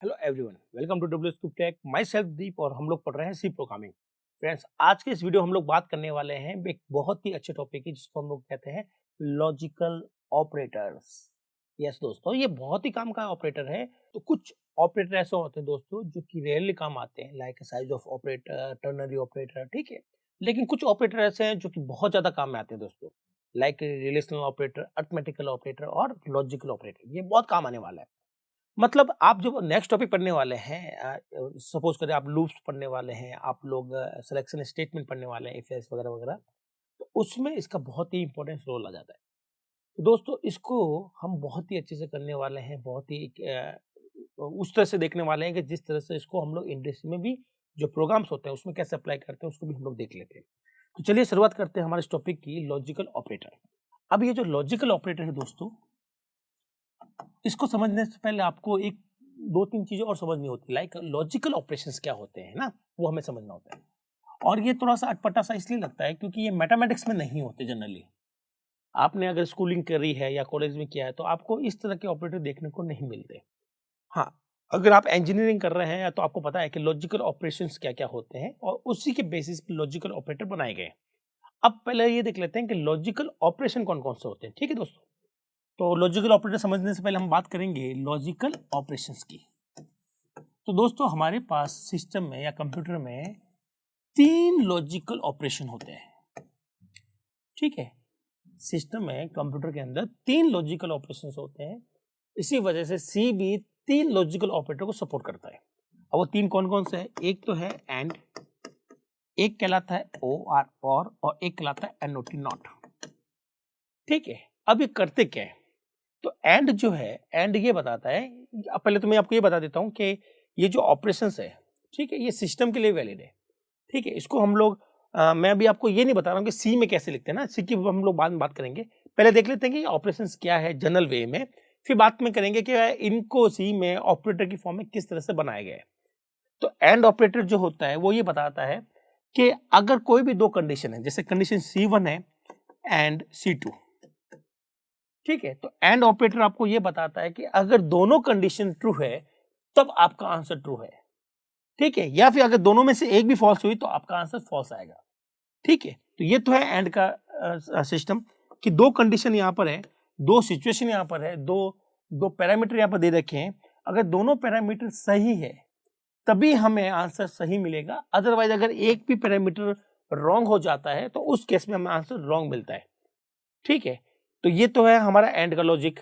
Hello everyone, welcome to W scoop tech. Myself Deep और हम लोग पढ़ रहे हैं सी प्रोग्रामिंग। फ्रेंड्स, आज के इस वीडियो हम लोग बात करने वाले हैं एक बहुत ही अच्छे टॉपिक की जिसको हम लोग कहते हैं लॉजिकल ऑपरेटर्स। यस दोस्तों, ये बहुत ही काम का ऑपरेटर है। तो कुछ ऑपरेटर ऐसे होते हैं दोस्तों जो कि रेयरली काम आते हैं, like size of operator, ternary operator, ठीक है। लेकिन कुछ ऑपरेटर ऐसे हैं जो कि बहुत ज्यादा काम में आते हैं दोस्तों, like relational operator, arithmetical operator और लॉजिकल ऑपरेटर। ये बहुत काम आने वाला है। मतलब आप जो नेक्स्ट टॉपिक पढ़ने वाले हैं, सपोज करें आप लूप्स पढ़ने वाले हैं, आप लोग सिलेक्शन स्टेटमेंट पढ़ने वाले हैं, इफ एल्स वगैरह वगैरह, तो उसमें इसका बहुत ही इंपॉर्टेंट रोल आ जाता है। तो दोस्तों, इसको हम बहुत ही अच्छे से करने वाले हैं, बहुत ही उस तरह से देखने वाले हैं कि जिस तरह से इसको हम लोग इंडस्ट्री में भी जो प्रोग्राम्स होते हैं उसमें कैसे अप्लाई करते हैं उसको भी हम लोग देख लेते हैं। तो चलिए शुरुआत करते हैं हमारे इस टॉपिक की, लॉजिकल ऑपरेटर। अब ये जो लॉजिकल ऑपरेटर है दोस्तों, इसको समझने से पहले आपको एक दो तीन चीजें और समझनी होती है, लाइक लॉजिकल ऑपरेशंस क्या होते हैं ना, वो हमें समझना होता है। और ये थोड़ा सा अटपटा सा इसलिए लगता है क्योंकि ये मैथमेटिक्स में नहीं होते जनरली। आपने अगर स्कूलिंग करी है या कॉलेज में किया है तो आपको इस तरह के ऑपरेटर देखने को नहीं मिलते। हाँ, अगर आप इंजीनियरिंग कर रहे हैं तो आपको पता है कि लॉजिकल ऑपरेशंस क्या क्या होते हैं और उसी के बेसिस पे लॉजिकल ऑपरेटर बनाए गए। अब पहले ये देख लेते हैं कि लॉजिकल ऑपरेशन कौन कौन से होते हैं, ठीक है दोस्तों। तो लॉजिकल ऑपरेटर समझने से पहले हम बात करेंगे लॉजिकल ऑपरेशंस की। तो दोस्तों, हमारे पास सिस्टम में या कंप्यूटर में 3 लॉजिकल ऑपरेशन होते हैं, ठीक है। सिस्टम में कंप्यूटर के अंदर 3 लॉजिकल ऑपरेशंस होते हैं। इसी वजह से सी भी 3 लॉजिकल ऑपरेटर को सपोर्ट करता है। अब वो 3 कौन कौन से हैं? एक तो है एंड, एक कहलाता है ओ आर और एक कहलाता है एनओटी नॉट, ठीक है। अब ये करते क्या है? तो एंड जो है, एंड ये बताता है, अब पहले तो मैं आपको ये बता देता हूं कि ये जो ऑपरेशंस है, ठीक है, ये सिस्टम के लिए वैलिड है, ठीक है। इसको हम लोग मैं अभी आपको ये नहीं बता रहा हूं कि सी में कैसे लिखते हैं ना, सी की हम लोग बाद में बात करेंगे। पहले देख लेते हैं कि ऑपरेशंस क्या है जनरल वे में, फिर बात में करेंगे कि इनको सी में ऑपरेटर की फॉर्म में किस तरह से बनाया गया है। तो एंड ऑपरेटर जो होता है वो ये बताता है कि अगर कोई भी दो कंडीशन है, जैसे कंडीशन C1 है एंड C2, ठीक है, तो एंड ऑपरेटर आपको यह बताता है कि अगर दोनों कंडीशन ट्रू है तब आपका आंसर ट्रू है, ठीक है, या फिर अगर दोनों में से एक भी फॉल्स हुई तो आपका आंसर फॉल्स आएगा, ठीक है। तो ये तो है एंड का सिस्टम कि दो कंडीशन यहां पर है, दो सिचुएशन यहां पर है, दो पैरामीटर यहां पर दे रखे हैं। अगर दोनों पैरामीटर सही है तभी हमें आंसर सही मिलेगा, अदरवाइज अगर एक भी पैरामीटर रॉन्ग हो जाता है तो उस केस में हमें आंसर रॉन्ग मिलता है, ठीक है। तो ये तो है हमारा एंड का लॉजिक,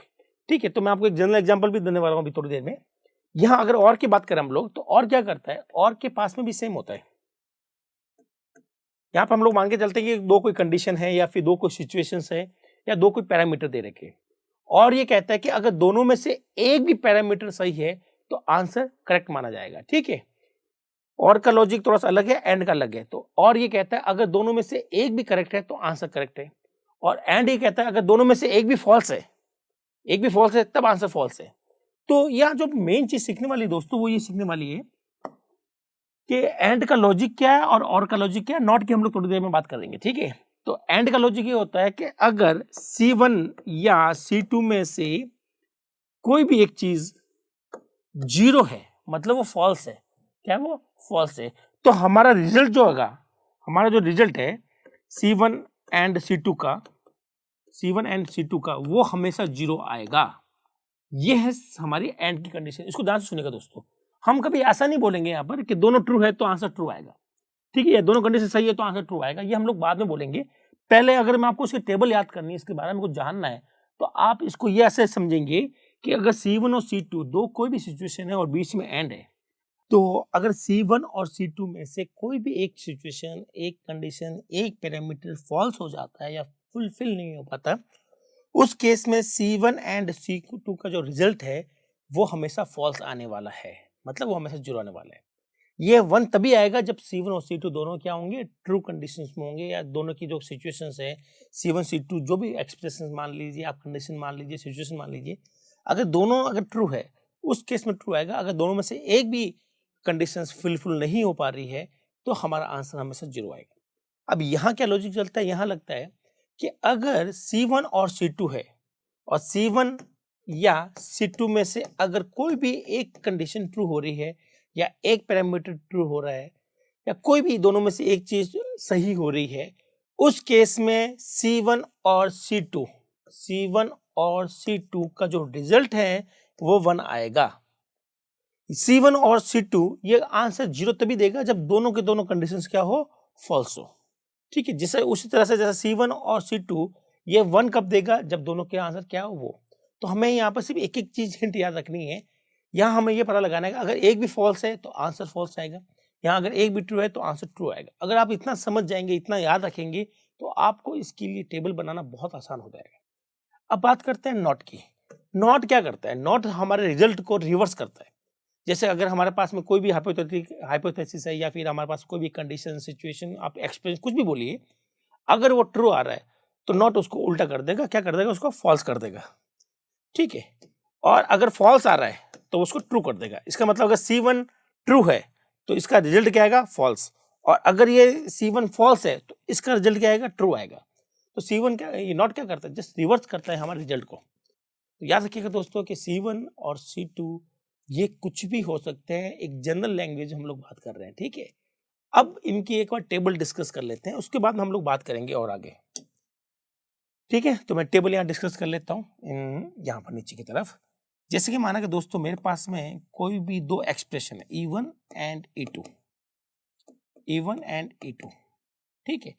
ठीक है। तो मैं आपको एक जनरल एग्जांपल भी देने वाला हूं अभी थोड़ी देर में। यहां अगर और की बात करें हम लोग, तो और क्या करता है, और के पास में भी सेम होता है। यहां पर हम लोग मान के चलते हैं कि दो कोई कंडीशन है या फिर दो कोई सिचुएशंस है या दो कोई पैरामीटर दे रखे, और ये कहता है कि अगर दोनों में से एक भी पैरामीटर सही है तो आंसर करेक्ट माना जाएगा, ठीक है। और का लॉजिक थोड़ा सा अलग है, एंड का अलग है। तो और ये कहता है अगर दोनों में से एक भी करेक्ट है तो आंसर करेक्ट है, और एंड ये कहता है अगर दोनों में से एक भी फॉल्स है तब आंसर फॉल्स है। तो यहां जो मेन चीज सीखने वाली दोस्तों वो ये सीखने वाली है कि एंड का लॉजिक क्या है और का लॉजिक क्या है। नॉट की हम लोग थोड़ी देर में बात करेंगे, ठीक है। तो एंड का लॉजिक ये होता है कि अगर C1 या C2 में से कोई भी एक चीज 0 है मतलब वो फॉल्स है, क्या वो फॉल्स है, तो हमारा रिजल्ट जो होगा, हमारा जो रिजल्ट है C1 एंड C2 का वो हमेशा 0 आएगा। ये है हमारी एंड की कंडीशन। इसको ध्यान से सुनिएगा दोस्तों, हम कभी ऐसा नहीं बोलेंगे यहाँ पर कि दोनों ट्रू है तो आंसर ट्रू आएगा, ठीक है, दोनों कंडीशन सही है तो आंसर ट्रू आएगा, ये हम लोग बाद में बोलेंगे। पहले अगर मैं आपको इसकी टेबल याद करनी है, इसके बारे में कुछ जानना है, तो आप इसको ये ऐसे समझेंगे कि अगर C1 और C2 दो कोई भी सिचुएशन है और बीच में एंड है, तो अगर C1 और C2 में से कोई भी एक सिचुएशन, एक कंडीशन, एक पैरामीटर फॉल्स हो जाता है या फुलफिल नहीं हो पाता, उस केस में C1 एंड C2 का जो रिजल्ट है वो हमेशा फॉल्स आने वाला है, मतलब वो हमेशा 0 आने वाला है। ये 1 तभी आएगा जब C1 और C2 दोनों क्या होंगे, ट्रू कंडीशंस में होंगे, या दोनों की जो सिचुएशंस है C1 C2 जो भी एक्सप्रेशन मान लीजिए, आप कंडीशन मान लीजिए, सिचुएशन मान लीजिए, अगर दोनों अगर ट्रू है उस केस में ट्रू आएगा। अगर दोनों में से एक भी कंडीशंस फुलफिल नहीं हो पा रही है तो हमारा आंसर हमेशा 0 आएगा। अब यहाँ क्या लॉजिक चलता है, यहाँ लगता है कि अगर C1 और C2 है और C1 या C2 में से अगर कोई भी एक कंडीशन ट्रू हो रही है या एक पैरामीटर ट्रू हो रहा है या कोई भी दोनों में से एक चीज सही हो रही है, उस केस में C1 और C2 का जो रिजल्ट है वो 1 आएगा। C1 और C2 ये आंसर 0 तभी देगा जब दोनों के दोनों कंडीशंस क्या हो, फॉल्स हो। ठीक है, जैसे उसी तरह से जैसे C1 और C2 ये 1 कब देगा, जब दोनों के आंसर क्या हो वो। तो हमें यहाँ पर सिर्फ एक एक चीज हिंट याद रखनी है। यहाँ हमें ये पता लगाना है कि अगर एक भी फॉल्स है तो आंसर फॉल्स आएगा, यहाँ अगर एक भी ट्रू है तो आंसर ट्रू आएगा। अगर आप इतना समझ जाएंगे, इतना याद रखेंगे, तो आपको इसके लिए टेबल बनाना बहुत आसान हो जाएगा। अब बात करते हैं नॉट की। नॉट क्या करता है? नॉट हमारे रिजल्ट को रिवर्स करता है। जैसे अगर हमारे पास में कोई भी हाइपोथेसिस है या फिर हमारे पास कोई भी कंडीशन, सिचुएशन, आप एक्सपीरियंस कुछ भी बोलिए, अगर वो ट्रू आ रहा है तो नॉट उसको उल्टा कर देगा, क्या कर देगा, उसको फॉल्स कर देगा। ठीक है, और अगर फॉल्स आ रहा है तो उसको ट्रू कर देगा। इसका मतलब अगर C1 ट्रू है तो इसका रिजल्ट क्या आएगा, फॉल्स। और अगर ये C1 फॉल्स है तो इसका रिजल्ट क्या आएगा, ट्रू आएगा। तो C1 क्या, ये नॉट क्या करता है, जस्ट रिवर्स करता है हमारे रिजल्ट को। तो याद रखिएगा दोस्तों कि C1 और C2 ये कुछ भी हो सकते हैं, एक जनरल लैंग्वेज हम लोग बात कर रहे हैं। ठीक है, अब इनकी एक बार टेबल डिस्कस कर लेते हैं, उसके बाद हम लोग बात करेंगे और आगे। ठीक है, तो मैं टेबल यहाँ डिस्कस कर लेता हूँ यहाँ पर नीचे की तरफ। जैसे कि माना कि दोस्तों मेरे पास में कोई भी दो एक्सप्रेशन है, E1 एंड E2। ठीक है,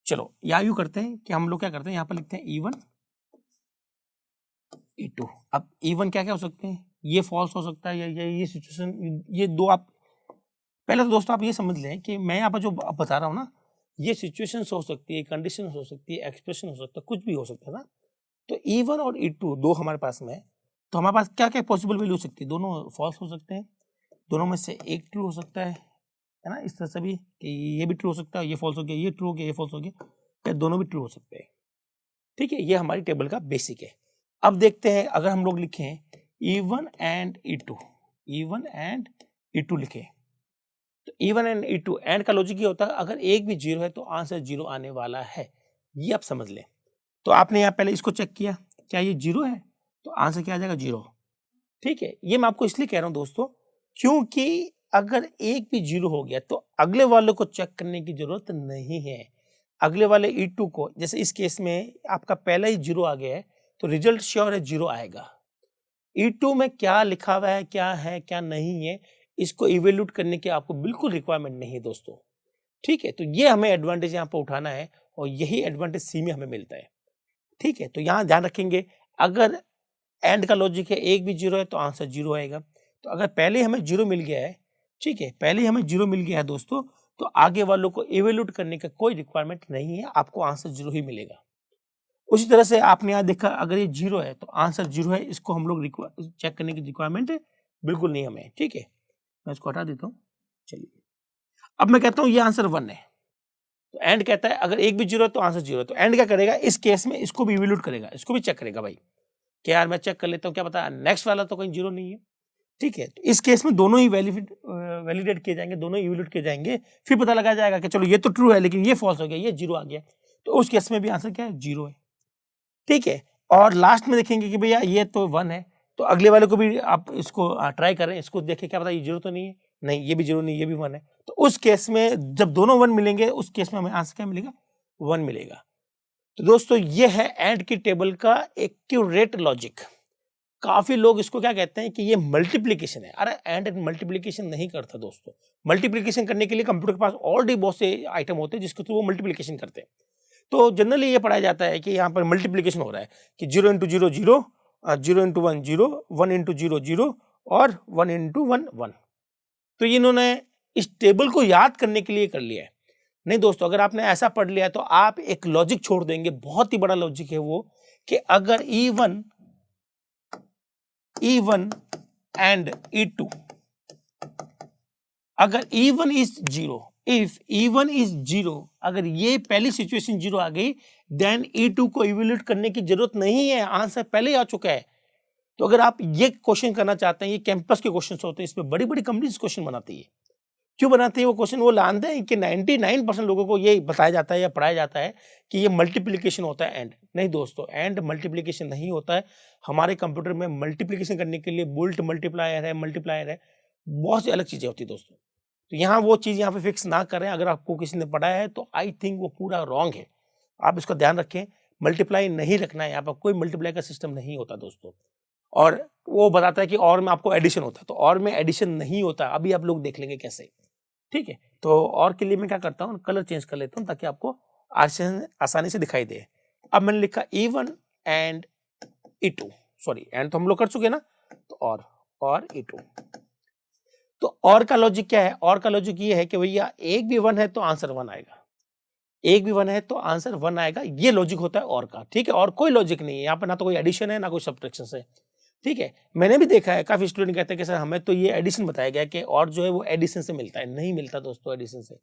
चलो या यूं करते हैं कि हम लोग क्या करते हैं, यहाँ पर लिखते हैं E1 E2। अब E1 क्या क्या हो सकते हैं, ये फॉल्स हो सकता है या ये सिचुएशन, ये दो आप पहले तो दोस्तों आप ये समझ लें कि मैं यहाँ पर जो बता रहा हूँ ना, ये सिचुएशन हो सकती है, कंडीशन हो सकती है, एक्सप्रेशन हो सकता है, कुछ भी हो सकता है ना। तो E1 और E2 दो हमारे पास में है, तो हमारे पास क्या क्या पॉसिबल वैल्यू हो सकती है, दोनों फॉल्स हो सकते हैं, दोनों में से एक ट्रू हो सकता है ना। इस तरह से भी कि ये भी ट्रू हो सकता है, ये फॉल्स हो गया, ये ट्रू हो गया, ये फॉल्स हो गया, या दोनों भी ट्रू हो सकते हैं। ठीक है, ये हमारी टेबल का बेसिक है। अब देखते हैं अगर हम लोग लिखें E1 एंड E2 लिखें, तो E1 एंड E2 एंड का लॉजिक ये होता है अगर एक भी 0 है तो आंसर 0 आने वाला है, ये आप समझ लें। तो आपने यहाँ पहले इसको चेक किया, क्या ये 0 है, तो आंसर क्या आ जाएगा, 0। ठीक है, ये मैं आपको इसलिए कह रहा हूं दोस्तों क्योंकि अगर एक भी 0 हो गया तो अगले वाले को चेक करने की जरूरत नहीं है। अगले वाले E2 को, जैसे इस केस में आपका पहला ही 0 आ गया है तो रिजल्ट श्योर है 0 आएगा। E2 में क्या लिखा हुआ है, क्या नहीं है, इसको इवेल्यूट करने की आपको बिल्कुल रिक्वायरमेंट नहीं है दोस्तों। ठीक है, तो ये हमें एडवांटेज यहाँ पर उठाना है और यही एडवांटेज C में हमें मिलता है। ठीक है, तो यहाँ ध्यान रखेंगे अगर एंड का लॉजिक है एक भी 0 है तो आंसर 0 आएगा। तो अगर पहले हमें 0 मिल गया है, ठीक है, पहले हमें 0 मिल गया है दोस्तों, तो आगे वालों को इवेल्यूट करने का कोई रिक्वायरमेंट नहीं है, आपको आंसर 0 ही मिलेगा। उसी तरह से आपने यहाँ देखा अगर ये 0 है तो आंसर 0 है, इसको हम लोग चेक करने की रिक्वायरमेंट बिल्कुल नहीं हमें। ठीक है, मैं इसको हटा देता हूँ। चलिए, अब मैं कहता हूँ ये आंसर 1 है, तो एंड कहता है अगर एक भी 0 है तो आंसर 0 है। तो एंड क्या करेगा, इस केस में इसको भी इवेल्यूट करेगा, इसको भी चेक करेगा भाई कि यार मैं चेक कर लेता हूँ, क्या पता नेक्स्ट वाला तो कहीं 0 नहीं है। ठीक है, तो इस केस में दोनों ही वैलिडेट किए जाएंगे, दोनों ही इवेल्यूट किए जाएंगे, फिर पता लगाया जाएगा कि चलो ये तो ट्रू है लेकिन ये फॉल्स हो गया, ये 0 आ गया, तो उस केस में भी आंसर क्या है, 0 है। ठीक है, और लास्ट में देखेंगे कि भैया ये तो 1 है, तो अगले वाले को भी आप इसको ट्राई करें, इसको देखें क्या पता ये 0 तो नहीं है, नहीं ये भी 0 नहीं, ये भी 1 है। तो उस केस में जब दोनों 1 मिलेंगे उस केस में हमें आंसर क्या मिलेगा, 1 मिलेगा। तो दोस्तों ये है एंड की टेबल का एक्यूरेट लॉजिक। काफी लोग इसको क्या कहते हैं कि ये मल्टीप्लिकेशन है। अरे एंड मल्टीप्लिकेशन नहीं करता दोस्तों, मल्टीप्लिकेशन करने के लिए कंप्यूटर के पास ऑलरेडी बहुत से आइटम होते हैं जिसके थ्रू वो मल्टीप्लिकेशन करते हैं। तो जनरली ये पढ़ाया जाता है कि यहाँ पर मल्टीप्लिकेशन हो रहा है कि 0 इंटू 0 0, 0 इंटू 1 0, 1 इंटू 0 0 और 1 इंटू 1 1। तो इन्होंने इस टेबल को याद करने के लिए कर लिया है। नहीं दोस्तों, अगर आपने ऐसा पढ़ लिया तो आप एक लॉजिक छोड़ देंगे, बहुत ही बड़ा लॉजिक है वो, कि अगर E1 एंड E2, अगर E1 is 0, if E1 is 0, अगर ये पहली सिचुएशन 0 आ गई, देन E2 को इवेल्यूट करने की जरूरत नहीं है, आंसर पहले ही आ चुका है। तो अगर आप ये क्वेश्चन करना चाहते हैं, ये कैंपस के क्वेश्चन होते हैं, इसमें बड़ी बड़ी कंपनीज क्वेश्चन बनाती है, क्यों बनाते हैं वो क्वेश्चन? वो जानते हैं कि 99% लोगों को ये बताया जाता है या पढ़ाया जाता है कि ये मल्टीप्लिकेशन होता है एंड। नहीं दोस्तों, एंड मल्टीप्लिकेशन नहीं होता है। हमारे कंप्यूटर में मल्टीप्लिकेशन करने के लिए बुल्ट मल्टीप्लायर है, मल्टीप्लायर है, बहुत सी अलग चीजें होती है दोस्तों। तो यहाँ वो चीज यहाँ पे फिक्स ना करें। अगर आपको किसी ने पढ़ाया है तो आई थिंक वो पूरा रॉन्ग है। आप इसका ध्यान रखें, मल्टीप्लाई नहीं रखना है। यहाँ पर कोई मल्टीप्लाई का सिस्टम नहीं होता दोस्तों। और वो बताता है कि और में आपको एडिशन होता है, तो और में एडिशन नहीं होता। अभी आप लोग देख लेंगे कैसे। ठीक है, तो और के लिए मैं क्या करता हूँ, कलर चेंज कर लेता हूँ ताकि आपको आसानी से दिखाई दे। अब मैंने लिखा E1 and E2, sorry and तो हम लोग कर चुके ना, तो और E2। तो और का लॉजिक क्या है? और का लॉजिक ये है कि भैया एक भी 1 है तो आंसर 1 आएगा, एक भी 1 है तो आंसर 1 आएगा। ये लॉजिक होता है और का। ठीक है, और कोई लॉजिक नहीं है यहाँ पर, ना तो कोई एडिशन है ना कोई सब्ट्रैक्शन है। ठीक है, मैंने भी देखा है काफी स्टूडेंट कहते हैं कि सर हमें तो ये एडिशन बताया गया कि और जो है वो एडिशन से मिलता है। नहीं मिलता दोस्तों एडिशन से।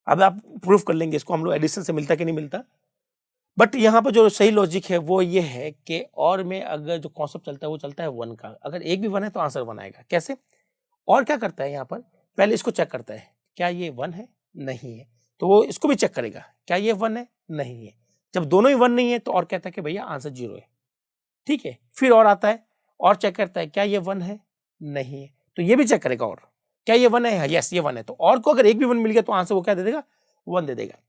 अब आप प्रूफ कर लेंगे इसको, हम लोग एडिशन से मिलता कि नहीं मिलता। बट यहाँ पर जो सही लॉजिक है वो ये है कि और में अगर जो कॉन्सेप्ट चलता है वो चलता है 1 का। अगर एक भी 1 है तो आंसर 1 आएगा। कैसे? और क्या करता है यहाँ पर, पहले इसको चेक करता है क्या ये 1 है, नहीं है, तो वो इसको भी चेक करेगा क्या ये 1 है, नहीं है। जब दोनों ही 1 नहीं है तो और कहता है कि भैया आंसर 0 है। ठीक है, फिर और आता है और चेक करता है क्या ये 1 है, नहीं है, तो ये भी चेक करेगा और क्या ये 1 है, यस ये 1 है। तो और को अगर एक भी 1 मिल गया तो आंसर वो क्या दे देगा, 1 दे देगा।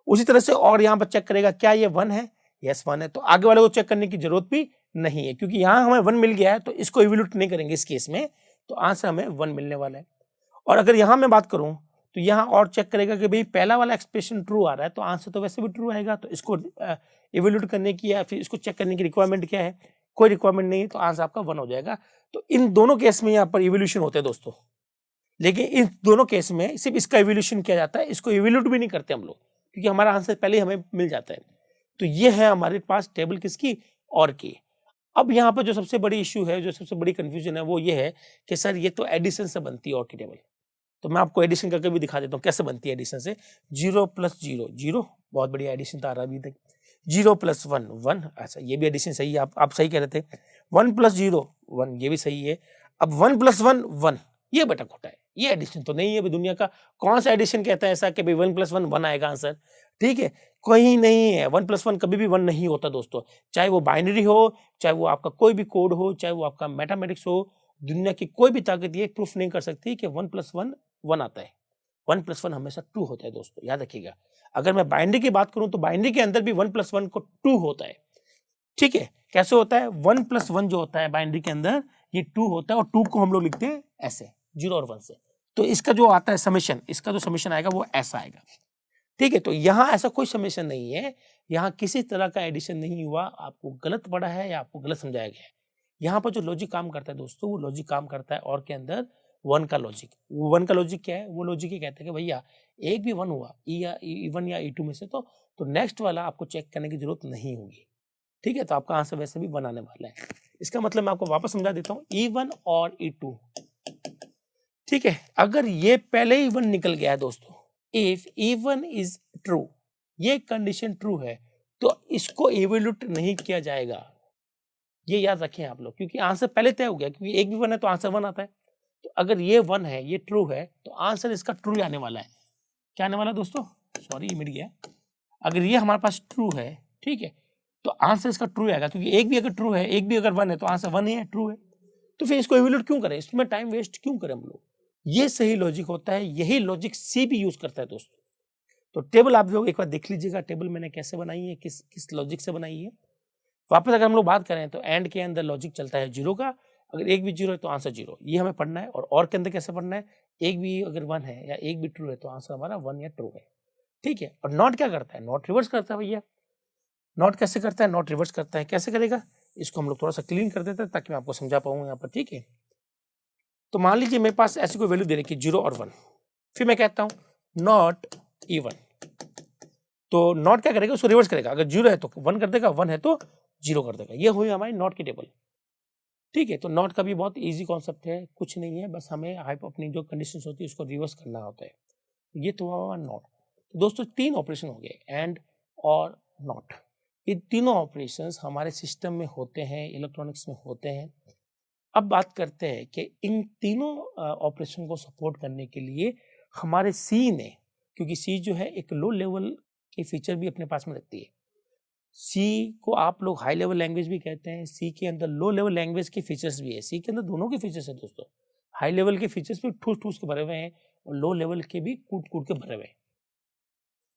उसी तरह से और यहाँ पर चेक करेगा क्या ये 1 है, यस 1 है। तो आगे वाले को चेक करने की जरूरत भी नहीं है, क्योंकि यहाँ हमें 1 मिल गया है तो इसको इवैल्यूएट नहीं करेंगे इस केस में, तो आंसर हमें 1 मिलने वाला है। और अगर यहाँ मैं बात करूं तो यहाँ और चेक करेगा कि भाई पहला वाला एक्सप्रेशन ट्रू आ रहा है तो आंसर तो वैसे भी ट्रू आएगा। तो इसको इवैल्यूएट करने की या फिर इसको चेक करने की रिक्वायरमेंट क्या है, कोई रिक्वायरमेंट नहीं है, तो आंसर आपका 1 हो जाएगा। तो इन दोनों केस में यहाँ पर इवोल्यूशन होते हैं दोस्तों, लेकिन इन दोनों केस में सिर्फ इसका इवोल्यूशन किया जाता है, इसको इवैल्यूएट भी नहीं करते हम लोग, क्योंकि हमारा आंसर पहले ही हमें मिल जाता है। तो ये है हमारे पास टेबल किसकी, और की। अब यहाँ पर जो सबसे बड़ी इश्यू है, जो सबसे बड़ी कंफ्यूजन है वो ये है कि सर ये तो एडिशन से बनती है और की टेबल। तो मैं आपको एडिशन करके भी दिखा देता हूँ कैसे बनती है एडिशन से। 0 + 0 0, बहुत बढ़िया एडिशन था रहा अभी तक। 0 + 1 1, अच्छा ये भी एडिशन सही है, आप सही कह रहे थे। 1 + 0 1, ये भी सही है। अब 1 + 1 1, ये बटा खोटा है, ये एडिशन तो नहीं है। दुनिया का कौन सा एडिशन कहता है ऐसा कि भाई 1 + 1 1 आएगा आंसर? ठीक है, कोई नहीं है। 1 + 1 कभी भी 1 नहीं होता दोस्तों, चाहे वो बाइनरी हो, चाहे वो आपका कोई भी कोड हो, चाहे वो आपका मैथमेटिक्स हो। दुनिया की कोई भी ताकत ये प्रूफ नहीं कर सकती कि 1 + 1 1 आता है। 1 + 1 हमेशा 2 होता है दोस्तों, याद रखिएगा। अगर मैं बाइनरी की बात करूं तो बाइनरी के अंदर भी 1 + 1 को 2 होता है। ठीक है, कैसे होता है? 1 + 1 जो होता है बाइनरी के अंदर, ये 2 होता है, और 2 को हम लोग लिखते हैं ऐसे 0 और 1 से। तो इसका जो आता है समेशन, इसका जो समेशन आएगा वो ऐसा आएगा। ठीक है, तो यहाँ ऐसा कोई समेशन नहीं है, यहाँ किसी तरह का एडिशन नहीं हुआ। आपको गलत पढ़ा है या आपको गलत समझाया गया है। यहाँ पर जो लॉजिक काम करता है दोस्तों, वो लॉजिक काम करता है और के अंदर 1 का लॉजिक। वो 1 का लॉजिक क्या है? वो लॉजिक ये कहते हैं कि भैया एक भी 1 हुआ E1 या E2 में से, तो नेक्स्ट वाला आपको चेक करने की जरूरत नहीं होगी। ठीक है, तो आपका आंसर वैसे भी 1 आने वाला है। इसका मतलब मैं आपको वापस समझा देता हूँ, E1 और E2। ठीक है, अगर ये पहले ही 1 निकल गया है दोस्तों, इफ E1 इज ट्रू, ये कंडीशन ट्रू है, तो इसको इवैल्यूएट नहीं किया जाएगा। ये याद रखें आप लोग, क्योंकि आंसर पहले तय हो गया, क्योंकि एक भी 1 है तो आंसर 1 आता है। तो अगर ये 1 है, ये ट्रू है, तो आंसर इसका ट्रू ही आने वाला है। क्या आने वाला है दोस्तों? सॉरी मिट गया। अगर ये हमारे पास ट्रू है, ठीक है, तो आंसर इसका ट्रू आएगा, क्योंकि एक भी अगर ट्रू है, एक भी अगर 1 है, तो आंसर 1 ही है, ट्रू है। तो फिर इसको इवैल्यूएट क्यों करें, इसमें टाइम वेस्ट क्यों करें हम लोग? ये सही लॉजिक होता है, यही लॉजिक सी भी यूज करता है दोस्तों। तो टेबल आप लोग एक बार देख लीजिएगा, टेबल मैंने कैसे बनाई है, किस लॉजिक से बनाई है। वापस अगर हम लोग बात करें तो एंड के अंदर लॉजिक चलता है 0 का। अगर एक भी 0 है तो आंसर 0, ये हमें पढ़ना है। और के अंदर कैसे पढ़ना है, एक भी अगर 1 है या एक भी ट्रू है तो आंसर हमारा 1 या ट्रू है। ठीक है, और नॉट क्या करता है? नॉट रिवर्स करता है भैया। नॉट कैसे करता है? नॉट रिवर्स करता है। कैसे करेगा, इसको हम लोग थोड़ा सा क्लीन कर देते हैं ताकि मैं आपको समझा पाऊँ यहाँ पर। ठीक है, तो मान लीजिए मेरे पास ऐसी कोई वैल्यू दे रखी 0 और 1, फिर मैं कहता हूँ नॉट E1। तो नॉट क्या करेगा, उसको रिवर्स करेगा। अगर 0 है तो 1 कर देगा, 1 है तो 0 कर देगा। ये हुई हमारी नॉट की टेबल। ठीक है, तो नॉट का भी बहुत इजी कॉन्सेप्ट है, कुछ नहीं है, बस हमें अपनी जो कंडीशंस होती है उसको रिवर्स करना होता है। ये तो हुआ नॉट। तो दोस्तों 3 ऑपरेशन हो गए, एंड और नॉट। ये तीनों ऑपरेशंस हमारे सिस्टम में होते हैं, इलेक्ट्रॉनिक्स में होते हैं। अब बात करते हैं कि इन तीनों ऑपरेशन को सपोर्ट करने के लिए हमारे सी ने, क्योंकि सी जो है एक लो लेवल के फीचर भी अपने पास में रखती है। सी को आप लोग हाई लेवल लैंग्वेज भी कहते हैं, सी के अंदर लो लेवल लैंग्वेज के फीचर्स भी है। सी के अंदर दोनों के फीचर्स है दोस्तों, हाई लेवल के फीचर्स भी ठूस ठूस के भरे हुए हैं और लो लेवल के भी कूट कूट के भरे हुए हैं,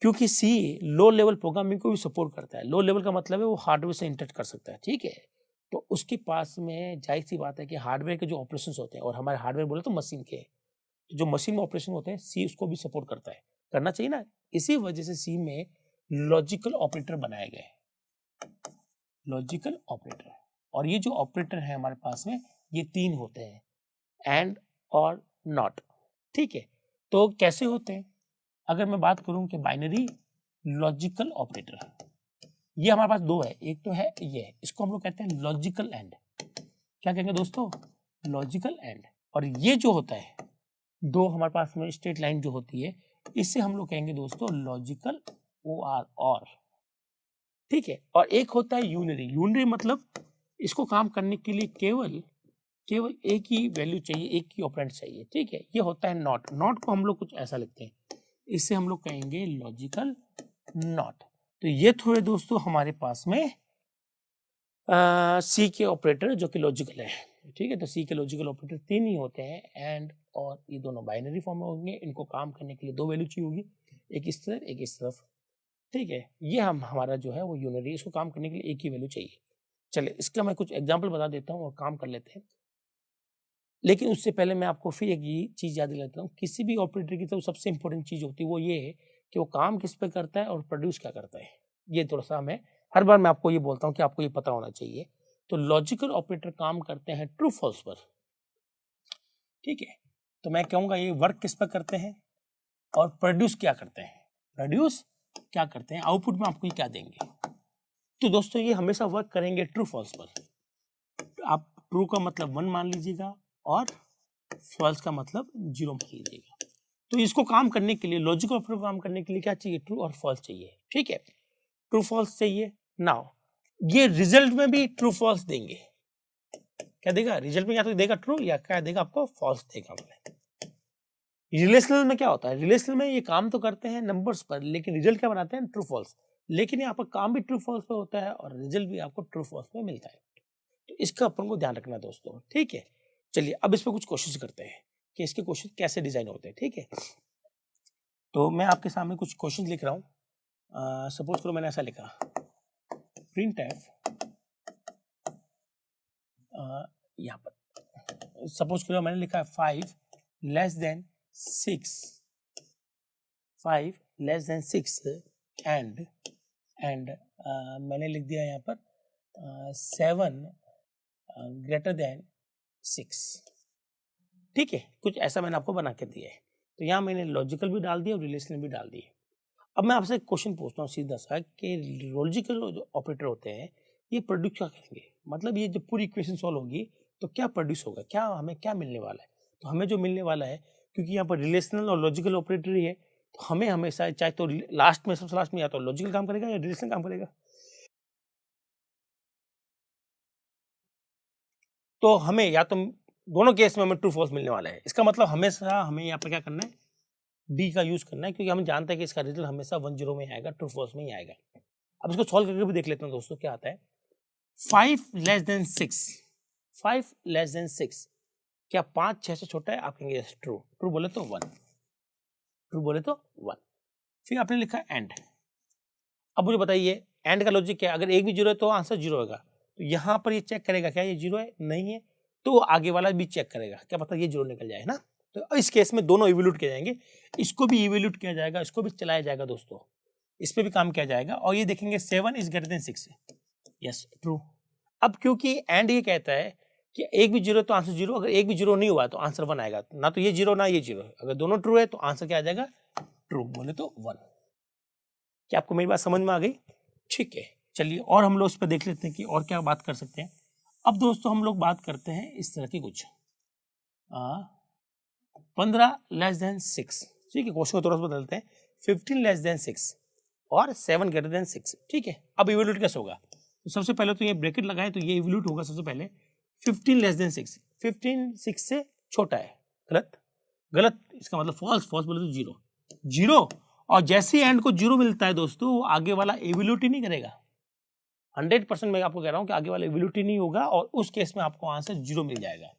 क्योंकि सी लो लेवल प्रोग्रामिंग को भी सपोर्ट करता है। लो लेवल का मतलब है वो हार्डवेयर से इंटरेक्ट कर सकता है, ठीक है। तो उसके पास में जाहिर सी बात है कि हार्डवेयर के जो ऑपरेशंस होते हैं, और हमारे हार्डवेयर बोले तो मशीन के, तो जो मशीन में ऑपरेशन होते हैं सी उसको भी सपोर्ट करता है, करना चाहिए ना। इसी वजह से सी में लॉजिकल ऑपरेटर बनाए गए, लॉजिकल ऑपरेटर। और ये जो ऑपरेटर है हमारे पास में, ये तीन होते हैं, एंड और नॉट, ठीक है। तो कैसे होते हैं, अगर मैं बात करूं कि बाइनरी लॉजिकल ऑपरेटर, ये हमारे पास दो है, एक तो है ये, इसको हम लोग कहते हैं लॉजिकल एंड। क्या कहेंगे दोस्तों, लॉजिकल एंड। और ये जो होता है दो हमारे पास में स्ट्रेट लाइन जो होती है, इससे हम लोग कहेंगे दोस्तों लॉजिकल और, ठीक है। और एक होता है यूनरी। यूनरी मतलब इसको काम करने के लिए केवल एक ही वैल्यू चाहिए, एक ही ऑपरेंड चाहिए, ठीक है। ये होता है नॉट। नॉट को हम लोग कुछ ऐसा लिखते हैं, इससे हम लोग कहेंगे लॉजिकल नॉट। तो ये थोड़े दोस्तों हमारे पास में सी के ऑपरेटर जो कि लॉजिकल है, ठीक है। तो सी के लॉजिकल ऑपरेटर तीन ही होते हैं, एंड और, ये दोनों बाइनरी फॉर्म में होंगे। इनको काम करने के लिए दो वैल्यू चाहिए होगी, एक इस तरफ एक इस तरफ, ठीक है। ये हमारा जो है वो यूनरी, इसको काम करने के लिए एक ही वैल्यू चाहिए। चलिए इसका मैं कुछ एग्जाम्पल बता देता हूँ और काम कर लेते हैं। लेकिन उससे पहले मैं आपको फिर एक ये चीज़ याद दिलाता हूँ, किसी भी ऑपरेटर की तो सबसे इंपॉर्टेंट चीज़ होती है वो ये है कि वो काम किस पे करता है और प्रोड्यूस क्या करता है। ये थोड़ा सा हमें हर बार मैं आपको ये बोलता हूँ कि आपको ये पता होना चाहिए। तो लॉजिकल ऑपरेटर काम करते हैं ट्रू फॉल्स पर, ठीक है। तो मैं कहूँगा ये वर्क किस पर करते हैं और प्रोड्यूस क्या करते हैं, प्रोड्यूस क्या करते हैं, आउटपुट में आपको ये क्या देंगे। तो दोस्तों ये हमेशा वर्क करेंगे ट्रू फॉल्स पर। आप ट्रू का मतलब 1 मान लीजिएगा और फॉल्स का मतलब 0 मान लीजिएगा। तो इसको काम करने के लिए, लॉजिकल ऑपरेटर काम करने के लिए क्या चाहिए, ट्रू और फॉल्स चाहिए, ठीक है। ट्रू फॉल्स चाहिए। नाउ ये रिजल्ट में भी ट्रू फॉल्स देंगे। क्या देगा रिजल्ट में, या तो देगा ट्रू या क्या देगा आपको फॉल्स देगा। रिलेशनल में क्या होता है, रिलेशनल में ये काम तो करते हैं नंबर्स पर, लेकिन रिजल्ट क्या बनाते हैं, ट्रू फॉल्स। लेकिन यहाँ पर काम भी ट्रू फॉल्स पे होता है और रिजल्ट भी आपको ट्रू फॉल्स में मिलता है। तो इसका अपन को ध्यान रखना दोस्तों, ठीक है। चलिए अब इस पर कुछ कोशिश करते हैं कि इसके क्वेश्चन कैसे डिजाइन होते हैं, ठीक है। तो मैं आपके सामने कुछ क्वेश्चन लिख रहा हूँ। सपोज करो मैंने ऐसा लिखा, प्रिंट एफ, यहाँ पर सपोज करो मैंने लिखा 5 less than 6, 5 less than 6 and मैंने लिख दिया यहाँ पर 7 ग्रेटर देन 6, ठीक है। कुछ ऐसा मैंने आपको बना के दिया है। तो यहाँ मैंने लॉजिकल भी डाल दिया और रिलेशनल भी डाल दिए। अब मैं आपसे क्वेश्चन पूछता हूँ सीधा सा कि लॉजिकल जो ऑपरेटर होते हैं ये प्रोड्यूस क्या करेंगे, मतलब ये जब पूरी इक्वेशन सॉल्व होगी तो क्या प्रोड्यूस होगा, क्या हमें क्या मिलने वाला है। तो हमें जो मिलने वाला है, क्योंकि यहाँ पर रिलेशनल और लॉजिकल ऑपरेटर ही है, तो हमें हमेशा चाहे तो लास्ट में, सबसे लास्ट में या तो लॉजिकल काम करेगा या रिलेशनल काम करेगा। तो हमें या तो दोनों केस में हमें ट्रू फॉल्स मिलने वाला है। इसका मतलब हमेशा हमें यहाँ पर क्या करना है, डी का यूज करना है, क्योंकि हम जानते हैं कि इसका रिजल्ट हमेशा 1 0 में आएगा, ट्रू फॉल्स में ही आएगा। अब इसको सॉल्व करके भी देख लेते हैं दोस्तों क्या आता है। 5 लेस देन 6, 5 लेस देन 6, क्या 5 6 से छोटा है, आप कहेंगे ट्रू, ट्रू बोले तो 1, ट्रू बोले तो 1। फिर आपने लिखा एंड। अब मुझे बताइए एंड का लॉजिक क्या है, अगर एक भी 0 है तो आंसर 0 होगा। तो यहाँ पर ये चेक करेगा क्या ये 0 है, नहीं है, तो आगे वाला भी चेक करेगा, क्या पता ये 0 निकल जाए ना। तो इस केस में दोनों इवैल्यूएट किए जाएंगे, इसको भी इवैल्यूएट किया जाएगा, इसको भी चलाया जाएगा दोस्तों, इस पे भी काम किया जाएगा। और ये देखेंगे 7 is greater than 6, yes true. अब क्योंकि एंड ये कहता है कि एक भी 0 तो आंसर 0, अगर एक भी 0 नहीं हुआ तो आंसर 1 आएगा, ना तो ये 0 ना ये 0, अगर दोनों ट्रू है तो आंसर क्या आ जाएगा, ट्रू बोले तो 1। क्या आपको मेरी बात समझ में आ गई, ठीक है। चलिए और हम लोग इस पर देख लेते हैं कि और क्या बात कर सकते हैं। अब दोस्तों हम लोग बात करते हैं इस तरह की कुछ 15 लेस देन 6, ठीक है। क्वेश्चन को थोड़ा सा बदलते हैं, 15 लेस देन 6 और 7 ग्रेटर देन 6, ठीक है। अब इवैल्यूएट कैसे होगा, तो सबसे पहले तो ये ब्रैकेट लगाए तो ये इवैल्यूएट होगा सबसे पहले। 15 लेस देन 6, 15 6 से छोटा है, गलत, गलत, इसका मतलब फॉल्स, फॉल्स बोले तो जीरो, जीरो। और जैसे एंड को जीरो मिलता है दोस्तों, वो आगे वाला एवोल्यूट ही नहीं करेगा। 100% मैं आपको कह रहा हूं कि आगे वाला एवोल्यूट ही नहीं होगा, और उस केस में आपको आंसर जीरो मिल जाएगा।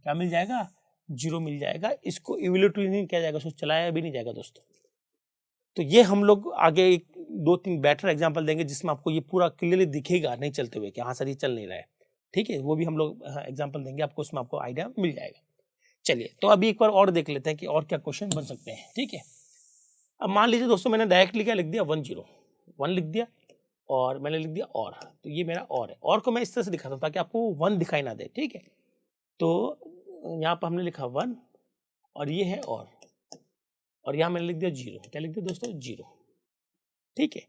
क्या मिल जाएगा? जीरो मिल जाएगा। इसको एवोल्यूट नहीं किया जाएगा, उसको चलाया भी नहीं जाएगा दोस्तों। तो ये हम लोग आगे 2-3 बेटर एग्जाम्पल देंगे जिसमें आपको ये पूरा क्लियरली दिखेगा नहीं चलते हुए कि हाँ सर ये चल नहीं रहा है, ठीक है, वो भी हम लोग एग्जाम्पल देंगे आपको, उसमें आपको आइडिया मिल जाएगा। चलिए, तो अभी एक बार और देख लेते हैं कि और क्या क्वेश्चन बन सकते हैं, ठीक है। अब मान लीजिए दोस्तों, मैंने डायरेक्टली क्या लिख दिया, 1 0 1 लिख दिया, और मैंने लिख दिया और, तो ये मेरा और है। और को मैं इस तरह से दिखाता हूँ ताकि आपको 1 दिखाई ना दे, ठीक है। तो यहाँ पर हमने लिखा 1, और ये है और यहाँ मैंने लिख दिया 0। क्या लिख दिया दोस्तों? 0, ठीक है।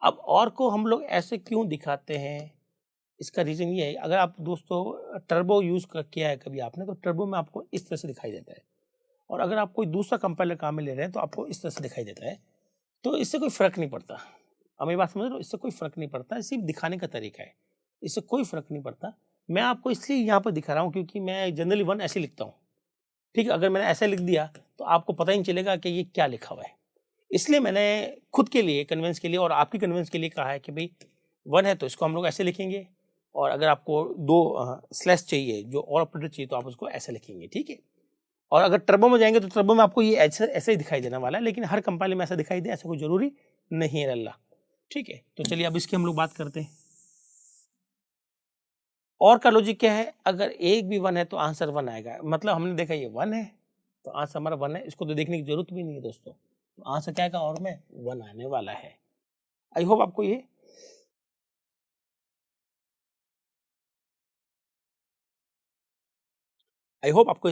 अब और को हम लोग ऐसे क्यों दिखाते हैं, इसका रीजन ये है, अगर आप दोस्तों टर्बो यूज किया है कभी आपने, तो टर्बो में आपको इस तरह से दिखाई देता है, और अगर आप कोई दूसरा कंपाइलर काम में ले रहे हैं तो आपको इस तरह से दिखाई देता है। तो इससे कोई फर्क नहीं पड़ता, अब ये बात समझ रहे हो, इससे कोई फर्क नहीं पड़ता, सिर्फ दिखाने का तरीका है, इससे कोई फर्क नहीं पड़ता। मैं आपको इसलिए यहाँ पर दिखा रहा हूँ क्योंकि मैं जनरली 1 ऐसे लिखता हूँ, ठीक है। अगर मैंने ऐसे लिख दिया तो आपको पता ही नहीं चलेगा कि ये क्या लिखा हुआ है, इसलिए मैंने खुद के लिए कन्विंस के लिए और आपकी कन्विंस के लिए कहा है कि भाई 1 है तो इसको हम लोग ऐसे लिखेंगे, और अगर आपको 2 स्लैश चाहिए, जो और ऑपरेटर चाहिए, तो आप उसको ऐसे लिखेंगे, ठीक है। और अगर टर्बो में जाएंगे तो टर्बो में आपको ये ऐसे ही दिखाई देने वाला है, लेकिन हर कंपाइलर में ऐसा दिखाई दे ऐसा कोई जरूरी नहीं है अल्लाह, ठीक है। तो चलिए अब इसकी हम लोग बात करते हैं। और का लॉजिक क्या है, अगर एक भी 1 है तो आंसर 1 आएगा, मतलब हमने देखा ये 1 है तो आंसर हमारा 1 है, इसको तो देखने की जरूरत भी नहीं है दोस्तों, तो आंसर क्या आएगा, और में 1 आने वाला है। आई होप आपको ये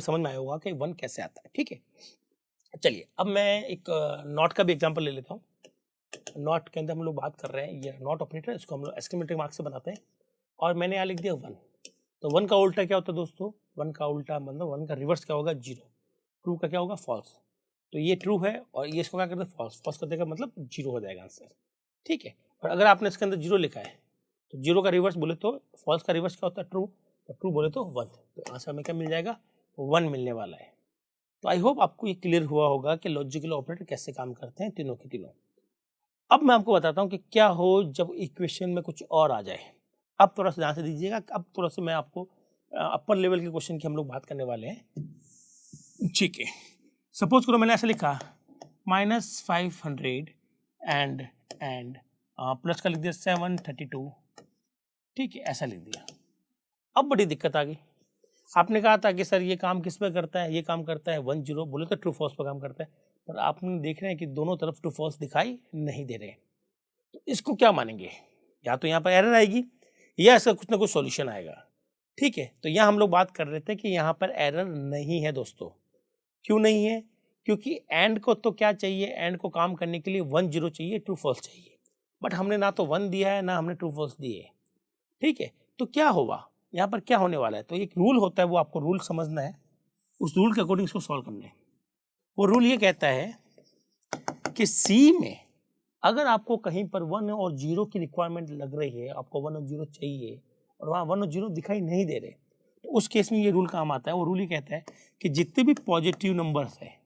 समझ में आया होगा कि 1 कैसे आता है, ठीक है। चलिए अब मैं एक नॉट का भी एग्जांपल ले लेता हूँ। नॉट के अंदर हम लोग बात कर रहे हैं, ये नॉट ऑपरेटर, इसको हम लोग एक्सक्लेमेटरी मार्क से बनाते हैं, और मैंने यहाँ लिख दिया 1। तो 1 का उल्टा क्या होता है दोस्तों, 1 का उल्टा मतलब 1 का रिवर्स क्या होगा, 0। ट्रू का क्या होगा, फॉल्स। तो ये ट्रू है और ये इसको क्या करते हैं, फॉल्स। फॉल्स कर देगा मतलब 0 हो जाएगा आंसर, ठीक है। और अगर आपने इसके अंदर 0 लिखा है तो 0 का रिवर्स बोले तो, फॉल्स का रिवर्स क्या होता है, ट्रू, तो ट्रू बोले तो 1, तो आंसर में क्या मिल जाएगा, 1 मिलने वाला है। तो आई होप आपको ये क्लियर हुआ होगा कि लॉजिकल ऑपरेटर कैसे काम करते हैं, तीनों के तीनों। अब मैं आपको बताता हूँ कि क्या हो जब इक्वेशन में कुछ और आ जाए। अब थोड़ा सा ध्यान से दीजिएगा, अब थोड़ा सा मैं आपको अपर लेवल के क्वेश्चन की हम लोग बात करने वाले हैं, ठीक है। सपोज करो मैंने ऐसे लिखा -500 एंड प्लस का लिख दिया 732, ठीक है, ऐसा लिख दिया। अब बड़ी दिक्कत आ गई, आपने कहा था कि सर ये काम किस पे करता है, ये काम करता है 1 0, बोले तो ट्रू फॉल्स पर काम करता है, पर आपने देख रहे हैं कि दोनों तरफ ट्रू फॉल्स दिखाई नहीं दे रहे, तो इसको क्या मानेंगे, या तो यहाँ पर एरर आएगी या इसका कुछ ना कुछ सॉल्यूशन आएगा, ठीक है। तो यहाँ हम लोग बात कर रहे थे कि यहाँ पर एरर नहीं है दोस्तों। क्यों नहीं है, क्योंकि एंड को तो क्या चाहिए, एंड को काम करने के लिए 1 0 चाहिए, ट्रू फॉल्स चाहिए, बट हमने ना तो 1 दिया है ना हमने ट्रू फॉल्स दिए, ठीक है। तो क्या होगा यहाँ पर, क्या होने वाला है, तो एक रूल होता है, वो आपको रूल समझना है, उस रूल के अकॉर्डिंग इसको सॉल्व करना है। वो रूल ये कहता है कि सी में अगर आपको कहीं पर 1 और 0 की रिक्वायरमेंट लग रही है, आपको 1 और 0 चाहिए और वहाँ 1 और 0 दिखाई नहीं दे रहे, तो उस केस में ये रूल काम आता है। वो रूल ये कहता है कि जितने भी पॉजिटिव नंबर्स है,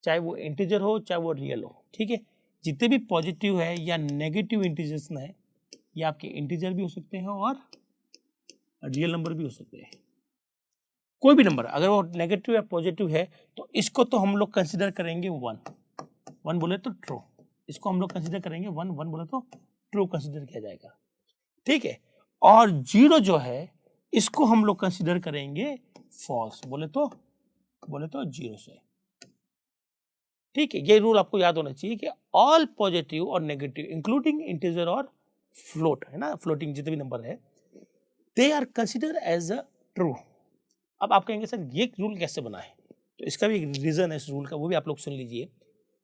चाहे वो इंटीजर हो चाहे वो रियल हो, ठीक है, जितने भी पॉजिटिव है या नेगेटिव इंटीजर्स है, ये आपके इंटीजर भी हो सकते हैं और रियल नंबर भी हो सकते हैं। कोई भी नंबर अगर वो नेगेटिव या पॉजिटिव है तो इसको तो हम लोग कंसिडर करेंगे 1 बोले तो ट्रू, इसको हम लोग कंसिडर करेंगे 1 बोले तो ट्रू कंसिडर किया जाएगा, ठीक है। और 0 जो है इसको हम लोग कंसिडर करेंगे फॉल्स, बोले तो 0 से, ठीक है। ये रूल आपको याद होना चाहिए कि ऑल पॉजिटिव और नेगेटिव इंक्लूडिंग इंटीजर और फ्लोट है ना, फ्लोटिंग जितने भी नंबर है, they are consider as a true. अब आप कहेंगे सर ये रूल कैसे बना है, तो इसका भी एक रीजन है इस रूल का, वो भी आप लोग सुन लीजिए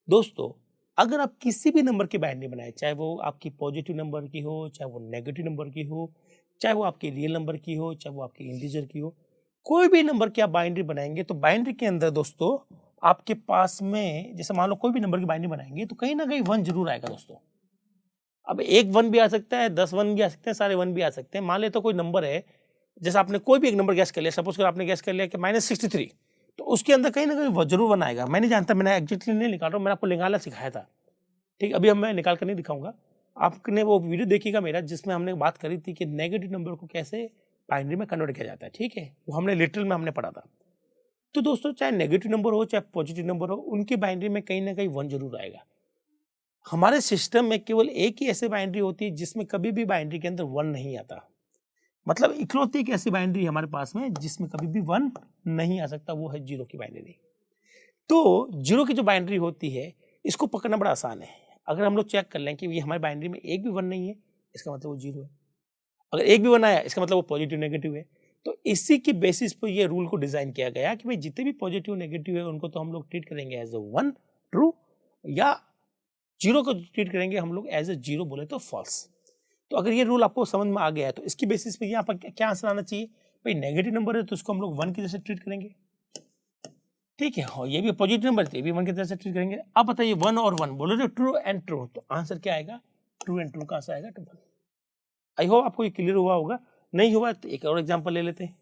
दोस्तों। अगर आप किसी भी नंबर की बाइनरी बनाए, चाहे वो आपकी पॉजिटिव नंबर की हो, चाहे वो नेगेटिव नंबर की हो, चाहे वो आपकी रियल नंबर की हो, चाहे वो आपकी इंटीजर की हो, कोई भी नंबर की आप बाइनरी बनाएंगे तो बाइनरी के अंदर दोस्तों आपके पास में, जैसे मान लो कोई भी नंबर की बाइनरी बनाएंगे तो कहीं ना कहीं 1 जरूर आएगा दोस्तों। अब एक 1 भी आ सकता है, 10 1 भी आ सकते हैं, सारे 1 भी आ सकते हैं। मान ले तो कोई नंबर है जैसे आपने कोई भी एक नंबर गैस कर लिया, सपोज कर आपने गैस कर लिया कि -63, तो उसके अंदर कहीं ना कहीं जरूर 1 आएगा। मैं नहीं जानता, मैंने एग्जैक्टली नहीं निकाल रहा हूँ, मैंने आपको निकालना सिखाया था। ठीक, अभी हम मैं निकाल कर नहीं दिखाऊंगा, आपने वो वीडियो देखिएगा मेरा जिसमें हमने बात करी थी कि नेगेटिव नंबर को कैसे बाइनरी में कन्वर्ट किया जाता है। ठीक है, वो हमने लिटरल में हमने पढ़ा था। तो दोस्तों, चाहे नेगेटिव नंबर हो चाहे पॉजिटिव नंबर हो, उनकी बाइनरी में कहीं ना कहीं 1 जरूर आएगा। हमारे सिस्टम में केवल एक ही ऐसी बाइनरी होती है जिसमें कभी भी बाइनरी के अंदर 1 नहीं आता। मतलब इकलौती एक ऐसी बाइनरी हमारे पास में जिसमें कभी भी 1 नहीं आ सकता, वो है 0 की बाइनरी। तो 0 की जो बाइनरी होती है, इसको पकड़ना बड़ा आसान है। अगर हम लोग चेक कर लें कि ये हमारी बाइनरी में एक भी 1 नहीं है, इसका मतलब वो 0 है। अगर एक भी 1 आया, इसका मतलब वो पॉजिटिव नेगेटिव है। तो इसी की बेसिस पर ये रूल को डिजाइन किया गया कि भाई जितने भी पॉजिटिव नेगेटिव है उनको तो हम लोग ट्रीट करेंगे एज ए 1 ट्रू, या 0 को ट्रीट करेंगे हम लोग एज ए 0 बोले तो फॉल्स। तो अगर ये रूल आपको समझ में आ गया है तो इसकी बेसिस पे यहाँ पर क्या आंसर आना चाहिए, भाई नेगेटिव नंबर है तो उसको हम लोग 1 की जैसे ट्रीट करेंगे। ठीक है, और ये भी पॉजिटिव नंबर है, ये भी 1 की तरह से ट्रीट करेंगे। अब बताइए 1 और 1 बोलो तो ट्रू एंड ट्रू, तो आंसर क्या आएगा, ट्रू एंड ट्रू का आंसर आएगा 1। आई होप आपको ये क्लियर हुआ होगा। नहीं हुआ तो एक और एग्जांपल ले लेते हैं।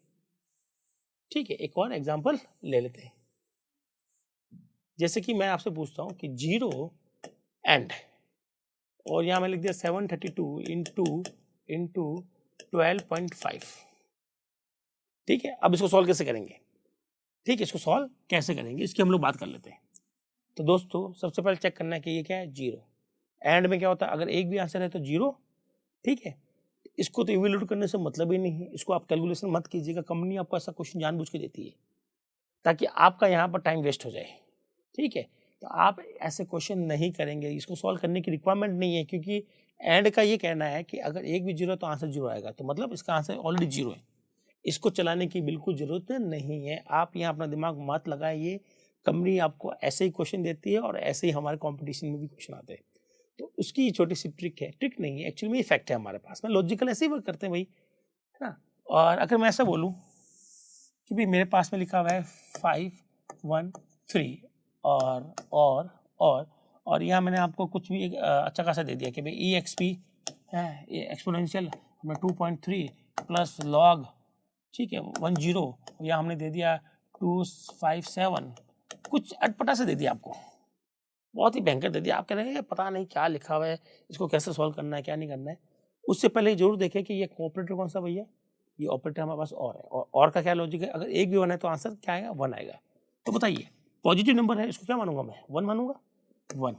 ठीक है, एक और एग्जांपल ले लेते हैं। जैसे कि मैं आपसे पूछता हूं कि 0 एंड, और यहां मैं लिख दिया 732 इंटू 12.5। ठीक है, अब इसको सॉल्व कैसे करेंगे, ठीक है, इसको सॉल्व कैसे करेंगे इसकी हम लोग बात कर लेते हैं। तो दोस्तों, सबसे पहले चेक करना है कि ये क्या है, 0। एंड में क्या होता है, अगर एक भी आंसर है तो 0। ठीक है, इसको तो इवैल्यूएट करने से मतलब ही नहीं है, इसको आप कैलकुलेशन मत कीजिएगा। कंपनी आपको ऐसा क्वेश्चन जानबूझ के देती है ताकि आपका यहाँ पर टाइम वेस्ट हो जाए। ठीक है, तो आप ऐसे क्वेश्चन नहीं करेंगे, इसको सॉल्व करने की रिक्वायरमेंट नहीं है, क्योंकि एंड का ये कहना है कि अगर एक भी 0 है तो आंसर 0 आएगा, तो मतलब इसका आंसर ऑलरेडी 0 है। इसको चलाने की बिल्कुल जरूरत नहीं है। आप यहाँ अपना दिमाग मत लगाइए, कंपनी आपको ऐसे ही क्वेश्चन देती है और ऐसे ही हमारे कॉम्पिटिशन में भी क्वेश्चन आते हैं। तो उसकी छोटी सी ट्रिक है, ट्रिक नहीं है एक्चुअली में, फैक्ट है हमारे पास में, लॉजिकल ऐसे ही वर्क करते हैं भाई, है ना। और अगर मैं ऐसा बोलूँ कि भाई मेरे पास में लिखा हुआ है 513 और यहाँ मैंने आपको कुछ भी एक अच्छा खासा दे दिया कि भाई ई एक्स पी है, एक्सपोनेंशियल हमने 2.3 प्लस लॉग, ठीक है 10, या हमने दे दिया 257, कुछ अटपटा से दे दिया आपको, बहुत ही भयंकर दे दिया। आप कह रहे हैं पता नहीं क्या लिखा हुआ है, इसको कैसे सॉल्व करना है, क्या नहीं करना है। उससे पहले जरूर देखें कि ये ऑपरेटर कौन सा भैया, ये ऑपरेटर हमारे पास और है, और का क्या लॉजिक है, अगर एक भी 1 है तो आंसर क्या आएगा, 1 आएगा। तो बताइए, पॉजिटिव नंबर है, इसको क्या मानूंगा मैं, 1 मानूंगा, 1।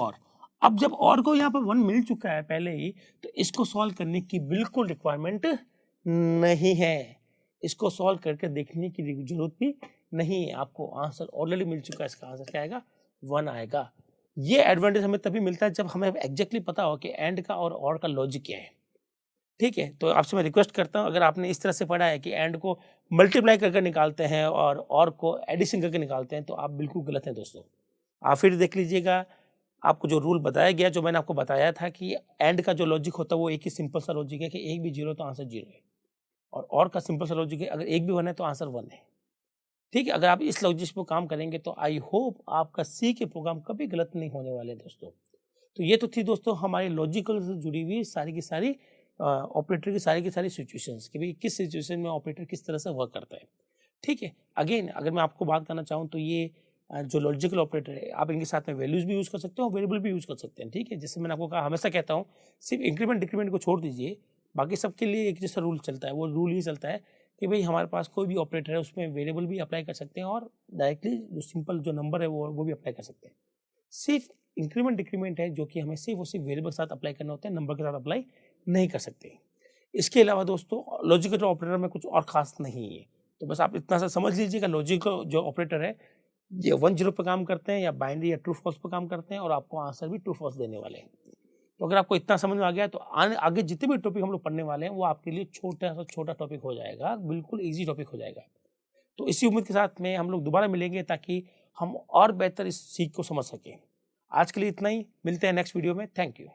और अब जब और को यहाँ पर 1 मिल चुका है पहले ही, तो इसको सॉल्व करने की बिल्कुल रिक्वायरमेंट नहीं है, इसको सॉल्व करके देखने की जरूरत भी नहीं है। आपको आंसर ऑलरेडी मिल चुका है, इसका आंसर क्या आएगा, 1 आएगा। ये एडवांटेज हमें तभी मिलता है जब हमें एग्जैक्टली पता हो कि एंड का और का लॉजिक क्या है। ठीक है, तो आपसे मैं रिक्वेस्ट करता हूँ, अगर आपने इस तरह से पढ़ा है कि एंड को मल्टीप्लाई करके निकालते हैं और को एडिशन करके निकालते हैं, तो आप बिल्कुल गलत हैं दोस्तों। आप फिर देख लीजिएगा, आपको जो रूल बताया गया, जो मैंने आपको बताया था कि एंड का जो लॉजिक होता है वो एक ही सिंपल सा लॉजिक है कि एक भी 0 तो आंसर 0 है, और का सिंपल सा लॉजिक है अगर एक भी 1 है तो आंसर 1 है। ठीक है, अगर आप इस लॉजिक पर काम करेंगे तो आई होप आपका सी के प्रोग्राम कभी गलत नहीं होने वाले दोस्तों। तो ये तो थी दोस्तों हमारी लॉजिकल से जुड़ी हुई सारी की सारी ऑपरेटर की सारी सिचुएशंस कि भाई किस सिचुएशन में ऑपरेटर किस तरह से वर्क करता है। ठीक है, अगेन अगर मैं आपको बात करना चाहूँ तो ये जो लॉजिकल ऑपरेटर है, आप इनके साथ में वैल्यूज भी यूज़ कर सकते हो, वेरिएबल भी यूज़ कर सकते हैं। ठीक है, जैसे मैंने आपको कहा, हमेशा कहता हूँ सिर्फ इंक्रीमेंट डिक्रीमेंट को छोड़ दीजिए, बाकी सबके लिए एक जैसा रूल चलता है। वो रूल ही चलता है कि भाई हमारे पास कोई भी ऑपरेटर है उसमें वेरिएबल भी अप्लाई कर सकते हैं और डायरेक्टली जो सिंपल जो नंबर है वो भी अप्लाई कर सकते हैं। सिर्फ इंक्रीमेंट डिक्रीमेंट है जो कि हमें सिर्फ वेरिएबल के साथ अप्लाई करना होता है, नंबर के साथ अप्लाई नहीं कर सकते। इसके अलावा दोस्तों लॉजिकल ऑपरेटर में कुछ और खास नहीं है। तो बस आप इतना सा समझ लीजिएगा, लॉजिकल जो ऑपरेटर है ये 1-0 पर काम करते हैं या बाइनरी या ट्रू फॉल्स पर काम करते हैं और आपको आंसर भी ट्रू फॉल्स देने वाले हैं। तो अगर आपको इतना समझ में आ गया तो आगे जितने भी टॉपिक हम लोग पढ़ने वाले हैं वो आपके लिए छोटा सा छोटा टॉपिक हो जाएगा, बिल्कुल ईजी टॉपिक हो जाएगा। तो इसी उम्मीद के साथ में हम लोग दोबारा मिलेंगे ताकि हम और बेहतर इस सीख को समझ सकें। आज के लिए इतना ही, मिलते हैं नेक्स्ट वीडियो में। Thank you.